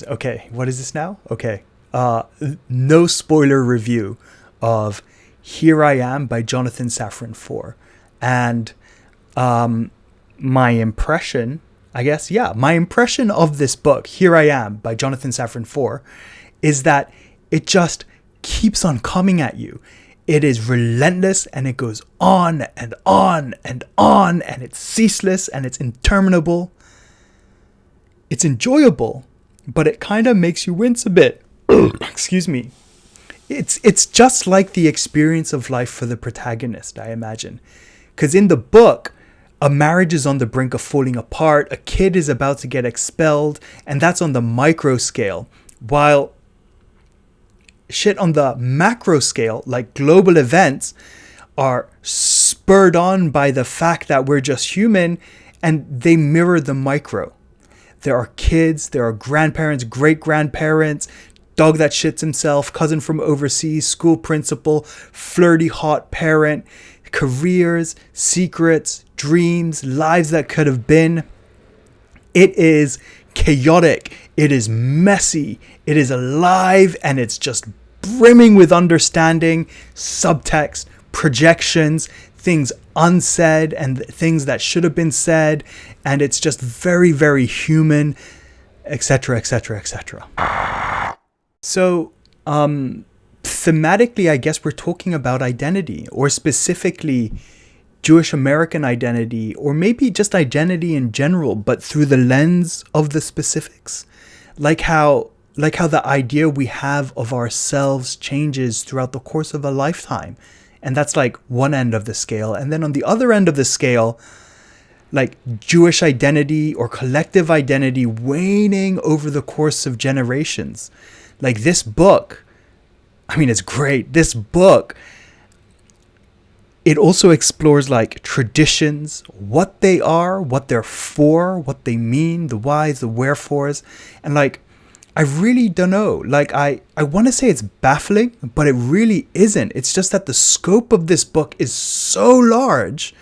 Okay, what is this now? Okay. No spoiler review of Here I Am by Jonathan Safran Foer. And my impression, my impression of this book, Here I Am by Jonathan Safran Foer, is that it just keeps on coming at you. It is relentless and it goes on and on and on, and it's ceaseless and it's interminable. It's enjoyable, but it kind of makes you wince a bit. Excuse me. It's just like the experience of life for the protagonist, I imagine. Because in the book, a marriage is on the brink of falling apart, a kid is about to get expelled, and that's on the micro scale. While shit on the macro scale, like global events, are spurred on by the fact that we're just human, and they mirror the micro. There are kids, there are grandparents, great-grandparents, dog that shits himself, cousin from overseas, school principal, flirty hot parent, careers, secrets, dreams, lives that could have been. It is chaotic, it is messy, it is alive, and it's just brimming with understanding, subtext, projections, things unsaid and things that should have been said, and it's just very, very human, etc., etc., etc. So, thematically, I guess we're talking about identity, or specifically Jewish American identity, or maybe just identity in general, but through the lens of the specifics. Like how the idea we have of ourselves changes throughout the course of a lifetime. And that's like one end of the scale. And then on the other end of the scale, like Jewish identity or collective identity waning over the course of generations. Like this book, I mean, it's great. This book, it also explores like traditions, what they are, what they're for, what they mean, the whys, the wherefores. And like, I really don't know. Like, I want to say it's baffling, but it really isn't. It's just that the scope of this book is so large,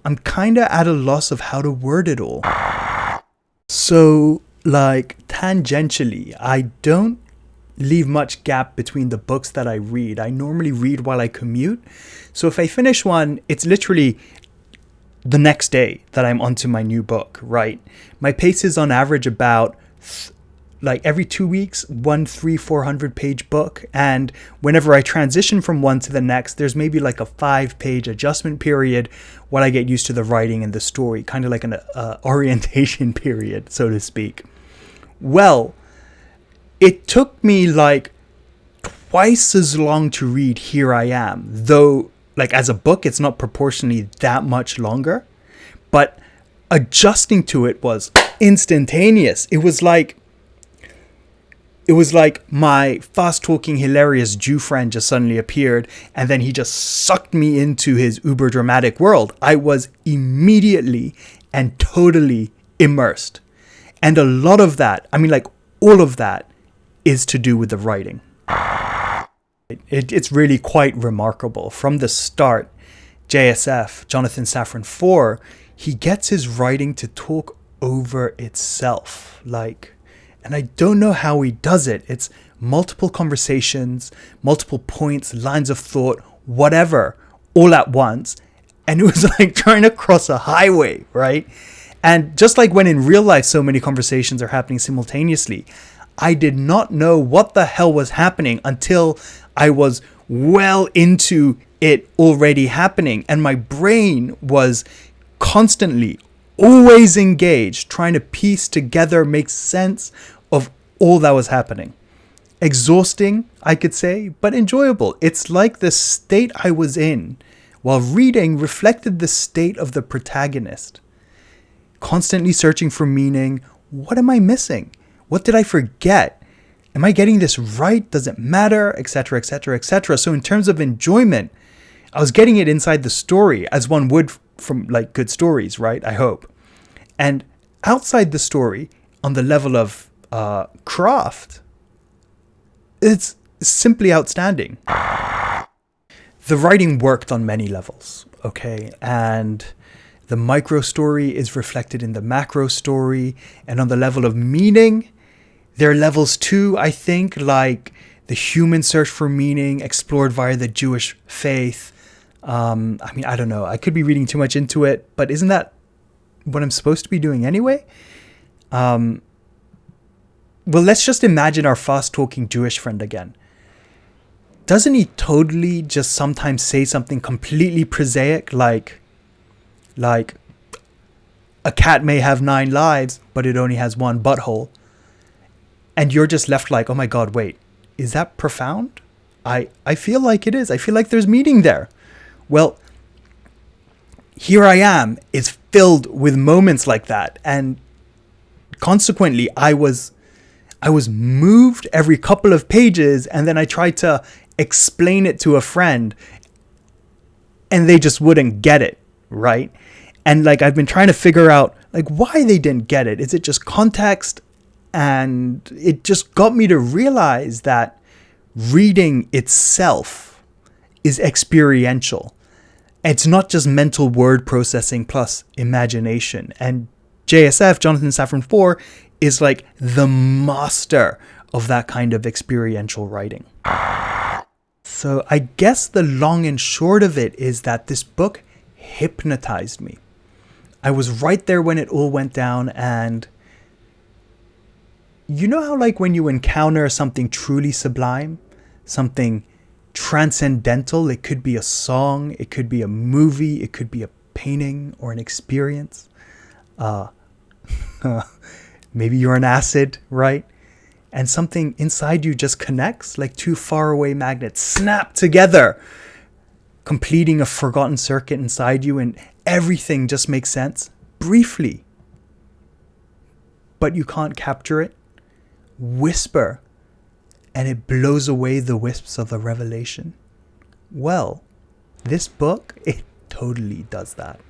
I'm kind of at a loss of how to word it all. So, like, tangentially, I don't leave much gap between the books that I read. I normally read while I commute. So if I finish one, it's literally the next day that I'm onto my new book, right? My pace is on average about like every 2 weeks, 400 page book. And whenever I transition from one to the next, there's maybe like a 5-page adjustment period while I get used to the writing and the story, kind of like an orientation period, so to speak. Well, it took me like twice as long to read Here I Am, though like as a book, it's not proportionally that much longer, but adjusting to it was instantaneous. It was like my fast-talking, hilarious Jew friend just suddenly appeared, and then he just sucked me into his uber-dramatic world. I was immediately and totally immersed. And a lot of that, I mean, like all of that, is to do with the writing. It's really quite remarkable. From the start, JSF, Jonathan Safran Foer, he gets his writing to talk over itself. And I don't know how he does it. It's multiple conversations, multiple points, lines of thought, whatever, all at once. And it was like trying to cross a highway, right? And just like when in real life so many conversations are happening simultaneously, I did not know what the hell was happening until I was well into it already happening. And my brain was constantly, always engaged, trying to piece together, make sense of all that was happening. Exhausting, I could say, but enjoyable. It's like the state I was in while reading reflected the state of the protagonist. Constantly searching for meaning. What am I missing? What did I forget? Am I getting this right? Does it matter? Etc., etc., etc. So in terms of enjoyment, I was getting it inside the story, as one would from like good stories, right? I hope. And outside the story, on the level of craft, it's simply outstanding. The writing worked on many levels, okay? And the micro story is reflected in the macro story. And on the level of meaning, There are levels too, I think, like the human search for meaning explored via the Jewish faith. I mean, I don't know. I could be reading too much into it, but isn't that what I'm supposed to be doing anyway? Well, let's just imagine our fast-talking Jewish friend again. Doesn't he totally just sometimes say something completely prosaic, like a cat may have 9 lives, but it only has 1 butthole? And you're just left like, oh my God, wait, is that profound? I feel like it is. I feel like there's meaning there. Well, Here I Am is filled with moments like that. And consequently, I was moved every couple of pages, and then I tried to explain it to a friend and they just wouldn't get it, right? And like I've been trying to figure out like why they didn't get it. Is it just context? And it just got me to realize that reading itself is experiential. It's not just mental word processing plus imagination. And JSF, Jonathan Safran Foer, is like the master of that kind of experiential writing. So I guess the long and short of it is that this book hypnotized me. I was right there when it all went down, and you know how like when you encounter something truly sublime, something transcendental, it could be a song, it could be a movie, it could be a painting or an experience. Maybe you're on acid, right? And something inside you just connects, like 2 faraway magnets snap together, completing a forgotten circuit inside you, and everything just makes sense briefly. But you can't capture it. Whisper, and it blows away the wisps of the revelation. Well, this book, it totally does that.